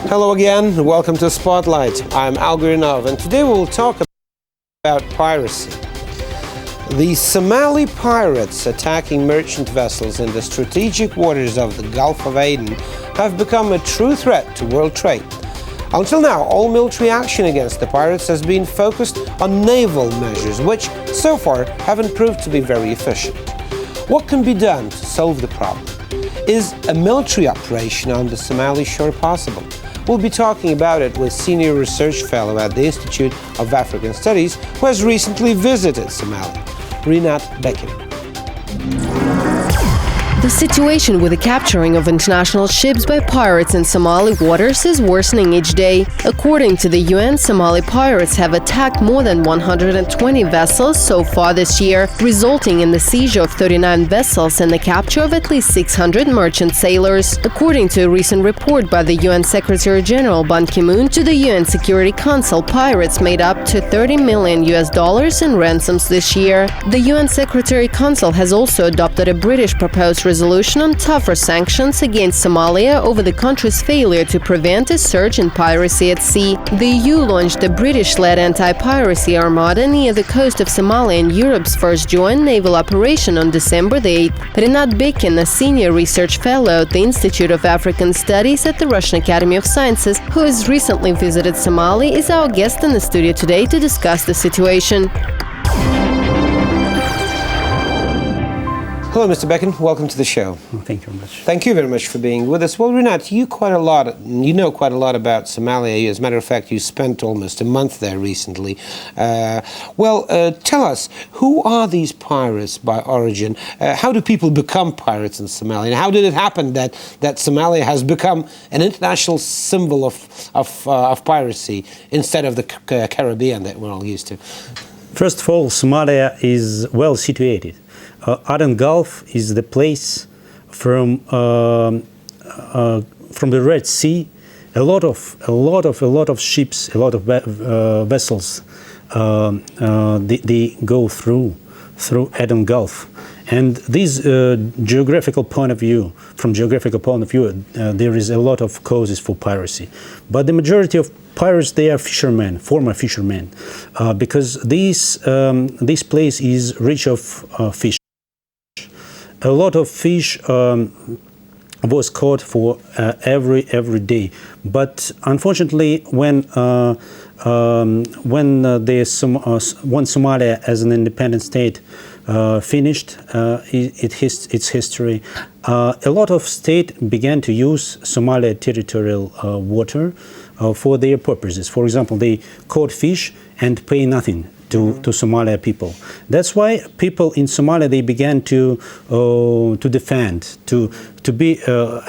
Hello again, welcome to Spotlight. I'm Gurnov, and today we'll talk about piracy. The Somali pirates attacking merchant vessels in the strategic waters of the Gulf of Aden have become a true threat to world trade. Until now, all military action against the pirates has been focused on naval measures, which so far haven't proved to be very efficient. What can be done to solve the problem? Is a military operation on the Somali shore possible? We'll be talking about it with Senior Research Fellow at the Institute of African Studies, who has recently visited Somali, Renat Bekkin. The situation with the capturing of international ships by pirates in Somali waters is worsening each day. According to the UN, Somali pirates have attacked more than 120 vessels so far this year, resulting in the seizure of 39 vessels and the capture of at least 600 merchant sailors. According to a recent report by the UN Secretary-General Ban Ki-moon to the UN Security Council, pirates made up to $30 million in ransoms this year. The UN Secretary Council has also adopted a British proposed resolution on tougher sanctions against Somalia over the country's failure to prevent a surge in piracy at sea. The EU launched a British-led anti-piracy armada near the coast of Somalia in Europe's first joint naval operation on December the 8th. Renat Bekkin, a senior research fellow at the Institute of African Studies at the Russian Academy of Sciences, who has recently visited Somali, is our guest in the studio today to discuss the situation. Hello, Mr. Bekkin. Welcome to the show. Thank you very much. Thank you very much for being with us. Well, Renat, you know quite a lot about Somalia. As a matter of fact, you spent almost a month there recently. Tell us, who are these pirates by origin? How do people become pirates in Somalia? And how did it happen that Somalia has become an international symbol of piracy instead of the Caribbean that we're all used to? First of all, Somalia is well situated. Aden Gulf is the place from the Red Sea. A lot of ships, a lot of vessels, they go through Aden Gulf. And this geographical point of view, there is a lot of causes for piracy. But the majority of pirates, they are fishermen, former fishermen, because this place is rich of fish. A lot of fish was caught for every day, but unfortunately, when Somalia as an independent state finished its history, a lot of states began to use Somalia territorial water for their purposes. For example, they caught fish and pay nothing to Somalia people. That's why people in Somalia, they began to defend, to be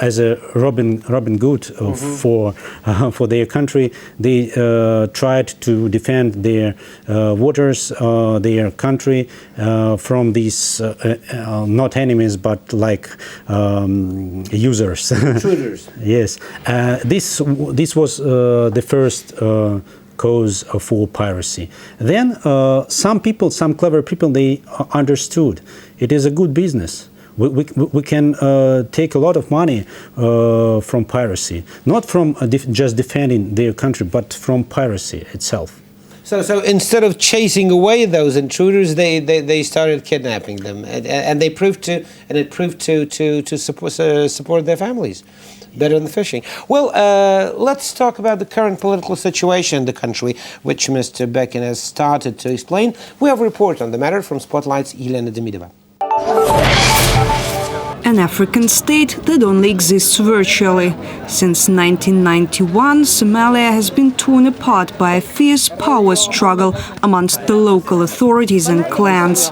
as a Robin Hood for their country. They tried to defend their waters, their country from these not enemies but like users. Intruders. Yes. This was the first cause for piracy. Then some clever people, they understood it is a good business. We can take a lot of money from piracy, not from just defending their country, but from piracy itself. So instead of chasing away those intruders, they started kidnapping them, and it proved to support their families better than fishing. Well, let's talk about the current political situation in the country, which Mr. Bekkin has started to explain. We have a report on the matter from Spotlight's Elena Demidova. An African state that only exists virtually. Since 1991, Somalia has been torn apart by a fierce power struggle amongst the local authorities and clans.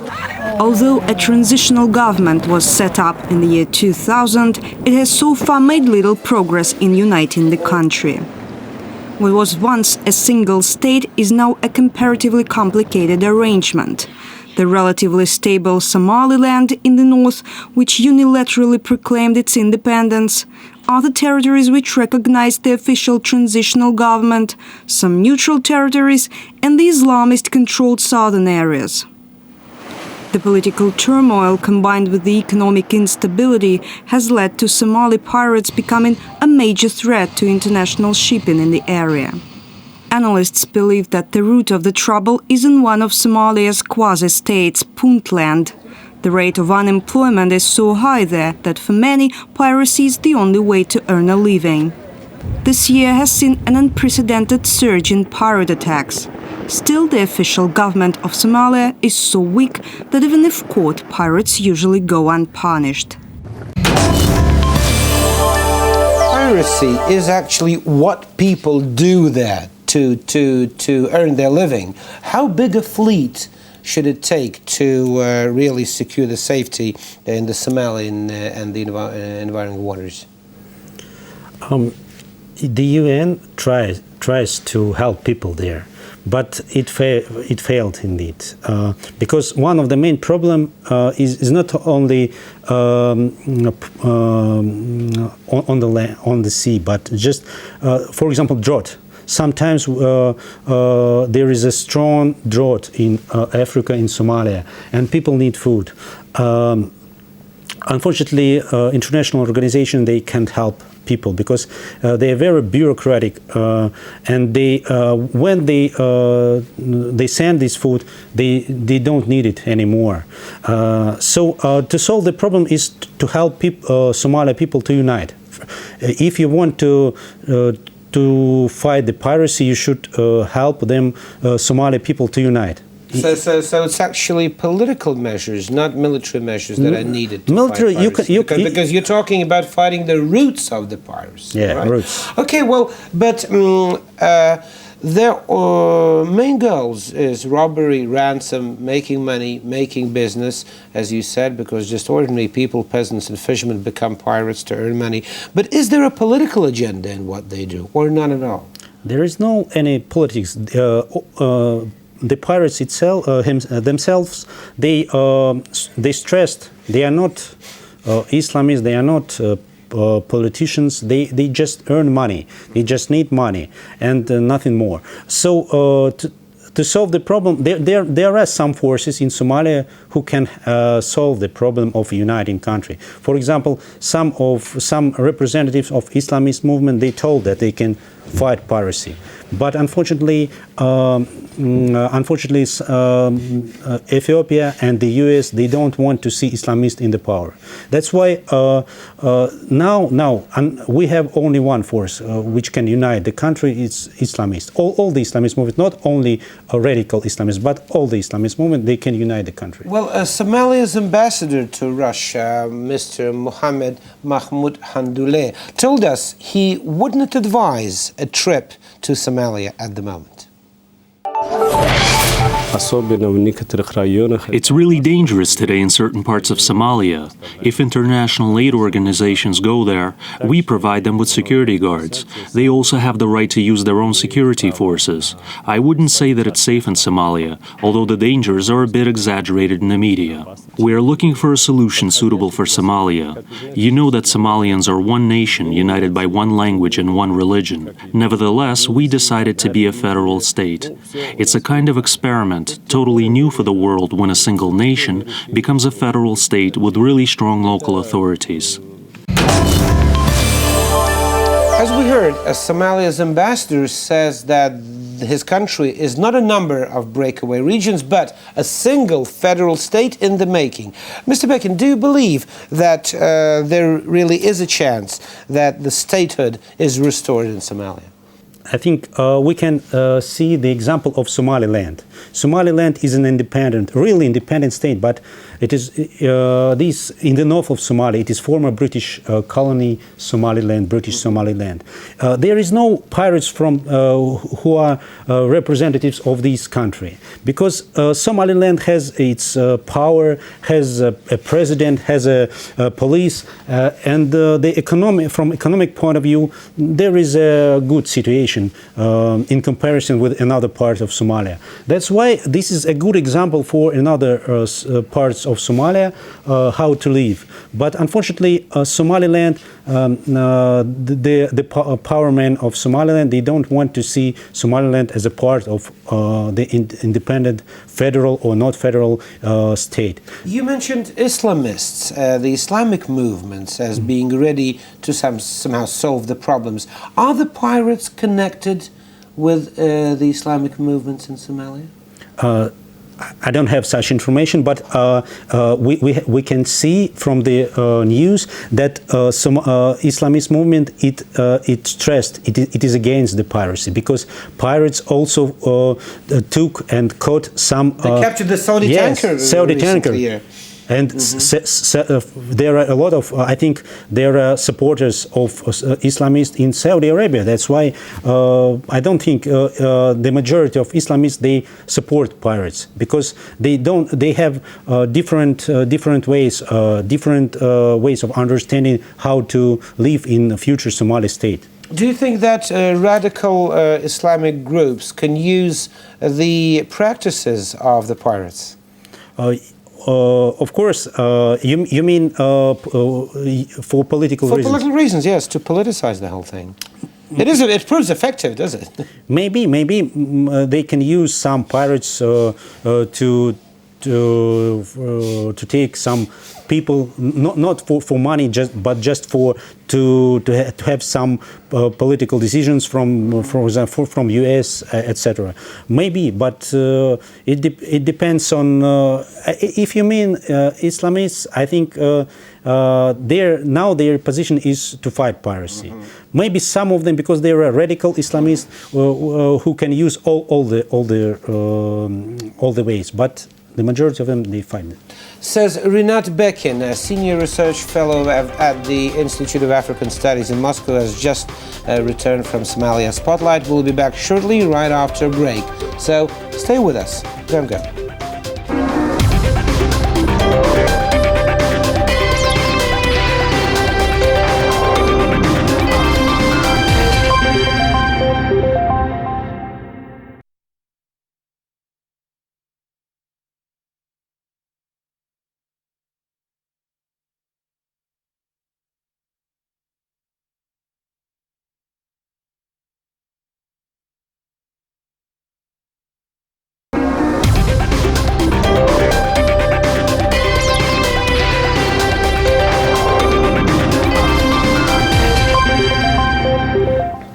Although a transitional government was set up in the year 2000, it has so far made little progress in uniting the country. What was once a single state is now a comparatively complicated arrangement. The relatively stable Somaliland in the north, which unilaterally proclaimed its independence, other territories which recognized the official transitional government, some neutral territories, and the Islamist-controlled southern areas. The political turmoil combined with the economic instability has led to Somali pirates becoming a major threat to international shipping in the area. Analysts believe that the root of the trouble is in one of Somalia's quasi-states, Puntland. The rate of unemployment is so high there that for many, piracy is the only way to earn a living. This year has seen an unprecedented surge in pirate attacks. Still, the official government of Somalia is so weak that even if caught, pirates usually go unpunished. Piracy is actually what people do there to earn their living. How big a fleet should it take to really secure the safety in the Somali and the environment waters? The UN tries to help people there, but it failed indeed, because one of the main problem is not only on the land, on the sea, but just for example drought. Sometimes there is a strong drought in Africa, in Somalia, and people need food. Unfortunately, international organizations, they can't help people because they are very bureaucratic, and they when they send this food, they don't need it anymore. So to solve the problem is to help Somali people to unite. If you want to fight the piracy, you should help them, Somali people, to unite. So it's actually political measures, not military measures, that are neaded to military, fight piracy. Because you're talking about fighting the roots of the piracy. Yeah, right? Roots. Okay, well, but their main goals is robbery, ransom, making money, making business, as you said, because just ordinary people, peasants and fishermen, become pirates to earn money. But is there a political agenda in what they do, or none at all? There is no any politics. The pirates themselves, they stressed they are not Islamists, they are not politicians, they just earn money, they just need money and nothing more. So to solve the problem, there are some forces in Somalia who can solve the problem of a uniting country. For example, some representatives of Islamist movement, they told that they can fight piracy, but unfortunately, Ethiopia and the US, they don't want to see Islamists in the power. That's why now we have only one force which can unite the country. It's Islamists. All the Islamist movements, not only radical Islamists, but all the Islamist movement, they can unite the country. Well, Somalia's ambassador to Russia, Mr. Mohammed Mahmoud Handuleh, told us he wouldn't advise a trip to Somalia at the moment. It's really dangerous today in certain parts of Somalia. If international aid organizations go there, we provide them with security guards. They also have the right to use their own security forces. I wouldn't say that it's safe in Somalia, although the dangers are a bit exaggerated in the media. We are looking for a solution suitable for Somalia. You know that Somalians are one nation, united by one language and one religion. Nevertheless, we decided to be a federal state. It's a kind of experiment, totally new for the world, when a single nation becomes a federal state with really strong local authorities. As we heard, Somalia's ambassador says that his country is not a number of breakaway regions, but a single federal state in the making. Mr. Bekkin, do you believe that there really is a chance that the statehood is restored in Somalia? I think we can see the example of Somaliland. Somaliland is an really independent state, but it is this in the north of Somalia. It is former British colony Somaliland, British Somaliland. There is no pirates from who are representatives of this country, because Somaliland has its power, has a president, has a police, and from economic point of view, there is a good situation in comparison with another part of Somalia. That's why this is a good example for another parts of Somalia how to live. But unfortunately, Somaliland, the powermen of Somaliland, they don't want to see Somaliland as a part of the independent federal or not federal state. You mentioned Islamists, the Islamic movements, as being ready to somehow solve the problems. Are the pirates connected with the Islamic movements in Somalia? I don't have such information, but we can see from the news that some Islamist movement it stressed it is against the piracy, because pirates also took and caught some. They captured the Saudi tanker. Saudi tanker. Here. And there are a lot of, I think, there are supporters of Islamists in Saudi Arabia. That's why I don't think the majority of Islamists, they support pirates, because they have different ways of understanding how to live in the future Somali state. Do you think that radical Islamic groups can use the practices of the pirates? Of course, you mean for political reasons? For political reasons, yes, to politicize the whole thing. It proves effective, does it? Maybe they can use some pirates to take some people, not for money, but just to have some political decisions from, for example, from US, etc. Maybe, but it depends on. If you mean Islamists, I think their position is to fight piracy. Mm-hmm. Maybe some of them, because they are radical Islamists who can use all the ways, but the majority of them, they find it. Says Renat Bekkin, a senior research fellow at the Institute of African Studies in Moscow, has just returned from Somalia Spotlight. We'll be back shortly, right after a break. So stay with us. Don't go.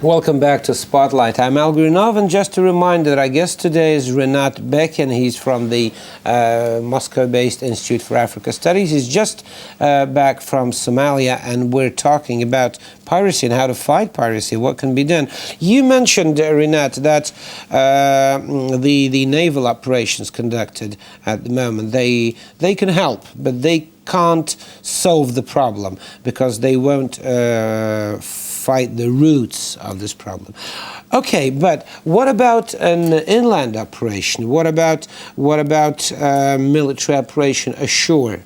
Welcome back to Spotlight. I'm Gurnov, and just a reminder that our guest today is Renat Bekkin. He's from the Moscow-based Institute for Africa Studies. He's just back from Somalia, and we're talking about piracy and how to fight piracy, what can be done. You mentioned, Renat, that the naval operations conducted at the moment, they can help, but they can't solve the problem because they won't fight the roots of this problem. Okay, but what about an inland operation? What about military operation ashore?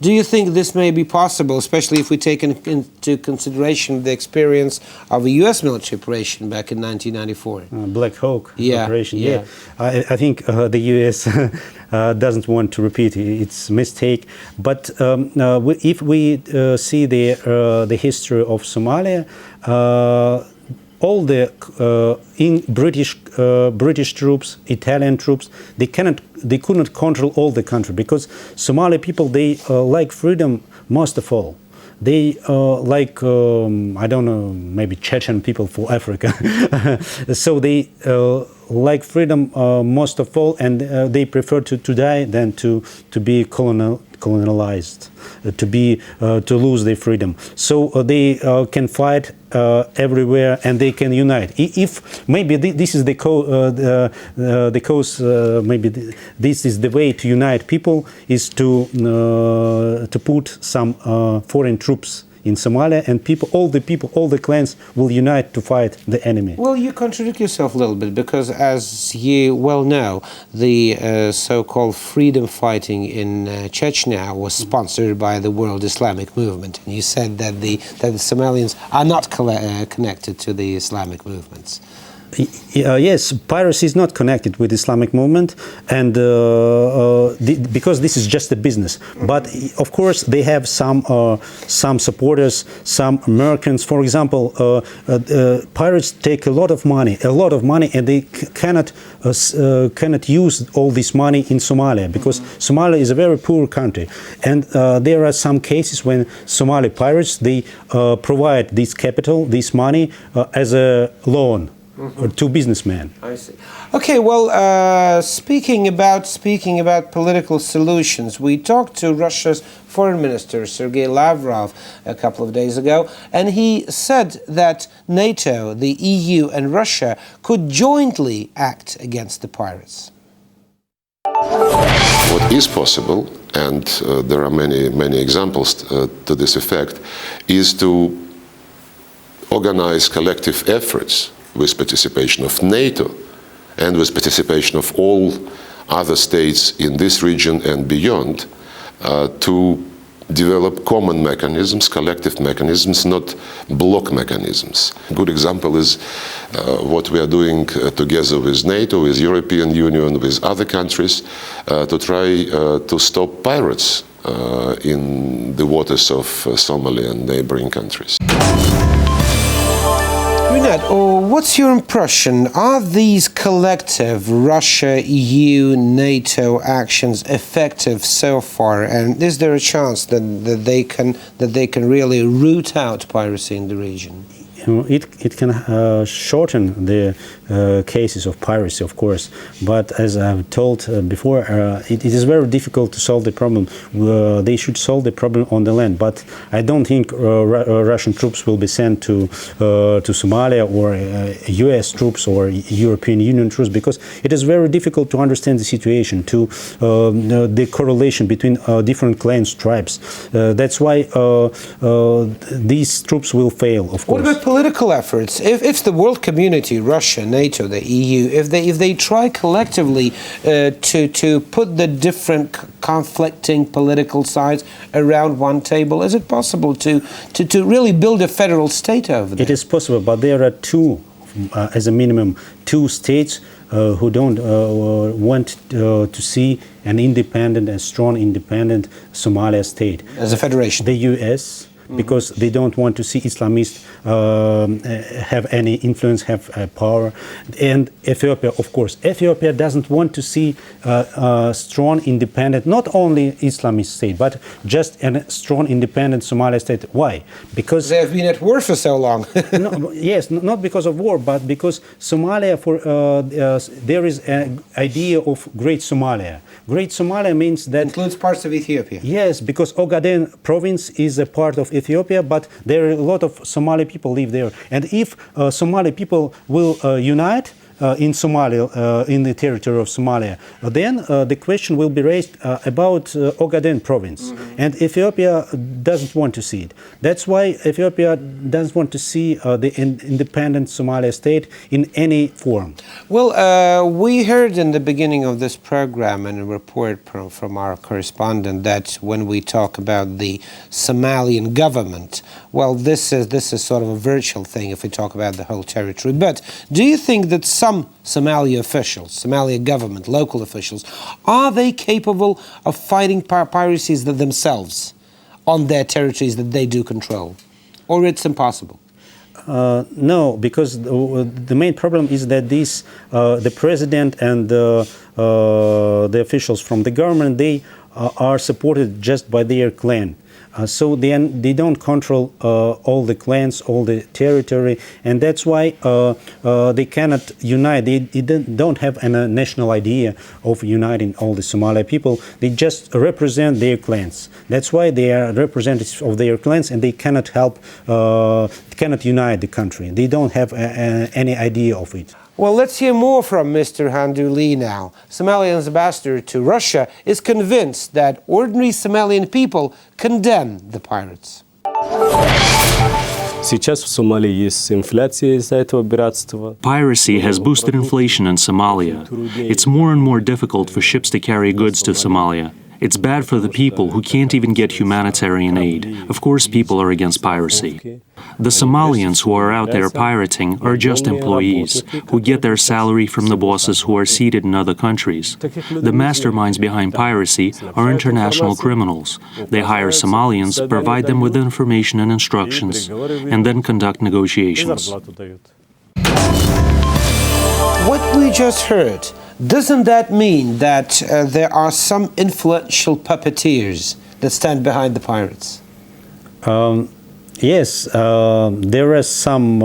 Do you think this may be possible, especially if we take into consideration the experience of a U.S. military operation back in 1994? Black Hawk operation, yeah. I think the U.S. doesn't want to repeat its mistake. But if we see the history of Somalia, all the British troops, Italian troops, they couldn't control all the country, because Somali people, they like freedom most of all. They like I don't know, maybe Chechen people for Africa. So they like freedom most of all, and they prefer to die than to be colonialized, to lose their freedom. So they can fight everywhere, and they can unite. If maybe this is the cause, maybe this is the way to unite people, is to put some foreign troops in Somalia, and all the clans will unite to fight the enemy. Well, you contradict yourself a little bit, because as you well know, the so-called freedom fighting in Chechnya was sponsored by the World Islamic Movement, and you said that the Somalians are not connected to the Islamic movements. Yes, piracy is not connected with Islamic movement, and because this is just a business. But of course, they have some supporters, some Americans. For example, pirates take a lot of money, and they cannot use all this money in Somalia because Somalia is a very poor country, and there are some cases when Somali pirates they provide this capital, this money as a loan. To businessmen. I see. Okay, well, speaking about political solutions, we talked to Russia's Foreign Minister Sergei Lavrov a couple of days ago, and he said that NATO, the EU, and Russia could jointly act against the pirates. What is possible, and there are many examples to this effect, is to organize collective efforts with participation of NATO and with participation of all other states in this region and beyond to develop common mechanisms, collective mechanisms, not block mechanisms. A good example is what we are doing together with NATO, with European Union, with other countries to try to stop pirates in the waters of Somalia and neighboring countries. Renat, what's your impression? Are these collective Russia, EU, NATO actions effective so far? And is there a chance that they can really root out piracy in the region? It can shorten the cases of piracy, of course, but as I've told before, it is very difficult to solve the problem. They should solve the problem on the land, but I don't think Russian troops will be sent to Somalia or US troops or European Union troops, because it is very difficult to understand the situation, to the correlation between different clans, tribes. That's why these troops will fail, of course. What about political efforts? If the world community, Russia, NATO, the EU, if they try collectively to put the different conflicting political sides around one table, is it possible to really build a federal state over there? It is possible, but there are two, as a minimum, two states who don't want to see an independent and strong independent Somalia state. As a federation? The US, because they don't want to see Islamists have any influence, have power. And Ethiopia, of course. Ethiopia doesn't want to see a strong, independent, not only Islamist state, but just a strong, independent Somali state. Why? Because they have been at war for so long. No, yes, not because of war, but because Somalia, there is an idea of Great Somalia. Great Somalia means that... Includes parts of Ethiopia. Yes, because Ogaden province is a part of Ethiopia, but there are a lot of Somali people live there. And if Somali people will unite in Somalia, in the territory of Somalia, then the question will be raised about Ogaden province. And Ethiopia doesn't want to see it. That's why Ethiopia doesn't want to see the independent Somalia state in any form. Well, we heard in the beginning of this program in a report from our correspondent that when we talk about the Somalian government, well, this is sort of a virtual thing if we talk about the whole territory. But do you think that some Somali officials, Somali government, local officials, are they capable of fighting piracies themselves on their territories that they do control? Or it's impossible? No, because the main problem is that the president and the officials from the government, they are supported just by their clan. So they don't control all the clans, all the territory, and that's why they cannot unite. They don't have a national idea of uniting all the Somali people. They just represent their clans. That's why they are representatives of their clans, and they cannot cannot unite the country. They don't have any idea of it. Well, let's hear more from Mr. Handuli now. Somalia's ambassador to Russia is convinced that ordinary Somalian people condemn the pirates. Сейчас в Сомали есть инфляция из-за этого пиратства. Piracy has boosted inflation in Somalia. It's more and more difficult for ships to carry goods to Somalia. It's bad for the people who can't even get humanitarian aid. Of course, people are against piracy. The Somalians who are out there pirating are just employees who get their salary from the bosses who are seated in other countries. The masterminds behind piracy are international criminals. They hire Somalians, provide them with information and instructions, and then conduct negotiations. What we just heard, doesn't that mean that there are some influential puppeteers that stand behind the pirates? Yes, there are some.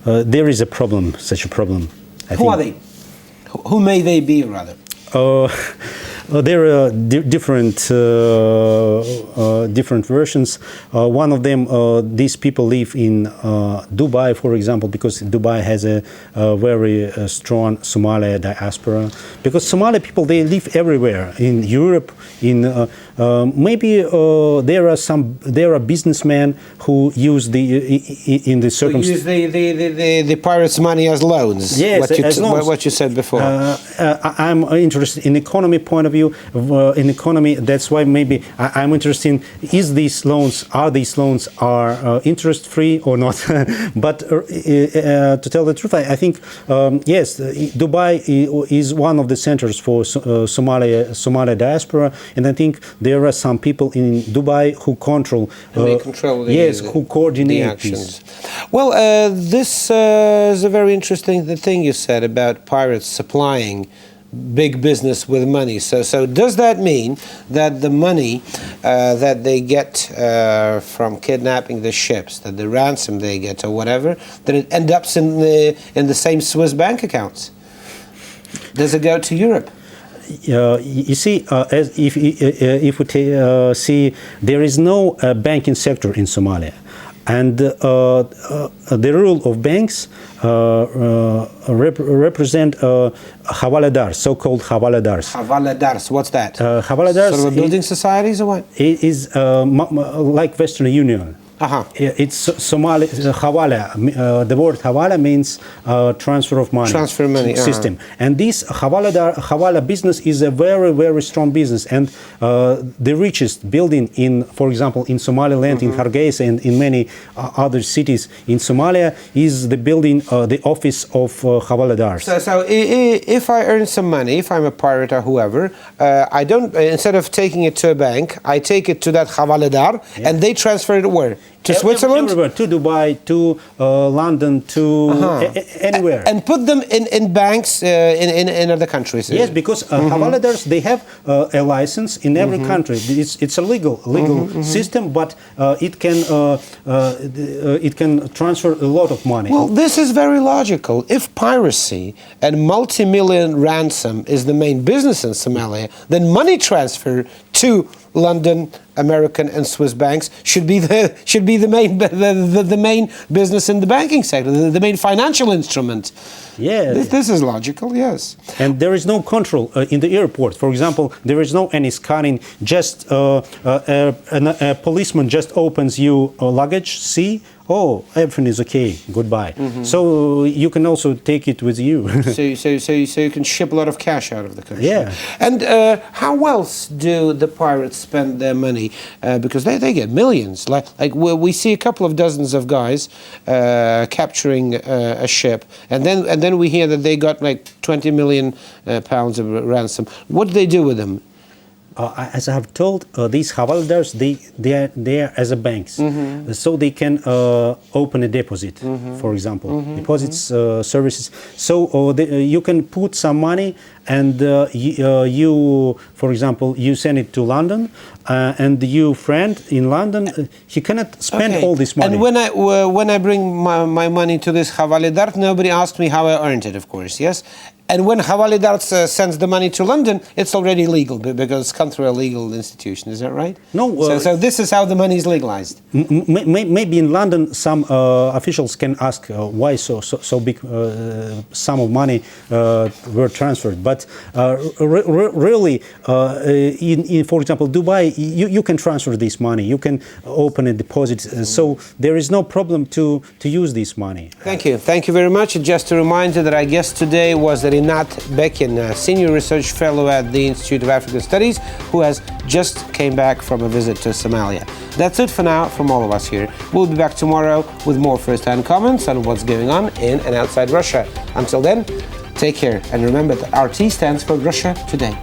There is a problem, such a problem. Who are they? Who may they be, rather? There are different versions. One of them, these people live in Dubai, for example, because Dubai has a very strong Somali diaspora. Because Somali people, they live everywhere in Europe. In maybe there are businessmen who use in the circumstances. Use the pirates' money as loans. Yes, what you said before. I'm interested in economy point of view. In economy, that's why maybe I'm interested in are these loans interest free or not? But to tell the truth, I think yes, Dubai is one of the centers for Somali diaspora, and I think there are some people in Dubai who control. Who coordinate the actions. Well, this is a very interesting thing you said about pirates supplying big business with money. So does that mean that the money that they get from kidnapping the ships, that the ransom they get or whatever, that it ends up in the same Swiss bank accounts? Does it go to Europe? You see, if we see, there is no banking sector in Somalia. And the role of banks represent havaladars, so-called havaladars. Havaladars, what's that? Havaladars sort of building societies or what? It is like Western Union. It's Somali havala. The word havala means transfer of money. Transfer money system. And this havala business is a very, very strong business. And the richest building for example, in Somaliland, in Hargeisa, and in many other cities in Somalia is the building, the office of havaladars. So if I earn some money, if I'm a pirate or whoever, I don't. Instead of taking it to a bank, I take it to that havaladar, and they transfer it where? To Switzerland? Everywhere, to Dubai, to London, to anywhere. And put them in banks in other countries. Yes, because havaladars, they have a license in every country. It's a legal system, but it can transfer a lot of money. Well, this is very logical. If piracy and multi-million ransom is the main business in Somalia, then money transfer to London, American, and Swiss banks should be the main business in the banking sector, the main financial instrument. Yeah, this is logical. Yes, and there is no control in the airport. For example, there is no any scanning. Just a policeman just opens you luggage. See. Oh, everything is okay. Goodbye. So you can also take it with you. so you can ship a lot of cash out of the country. Yeah. And how else do the pirates spend their money? Because they get millions. Like we see a couple of dozens of guys capturing a ship, and then we hear that they got like 20 million pounds of ransom. What do they do with them? As I have told, these havaladars, they are as a banks, so they can open a deposit, for example, deposits, services. So you can put some money, and you, for example, you send it to London, and your friend in London, he cannot spend all this money. And when I bring my money to this havaladar, nobody asked me how I earned it, of course, yes. And when Havaladar sends the money to London, it's already legal because it's come through a legal institution. Is that right? No. So this is how the money is legalized. Maybe in London, some officials can ask why so big sum of money were transferred. But really, for example, Dubai, you can transfer this money. You can open a deposit. So there is no problem to use this money. Thank you. Thank you very much. Just a reminder that our guest today was Renat Bekkin, a Senior Research Fellow at the Institute of African Studies, who has just came back from a visit to Somalia. That's it for now from all of us here. We'll be back tomorrow with more first-hand comments on what's going on in and outside Russia. Until then, take care, and remember that RT stands for Russia Today.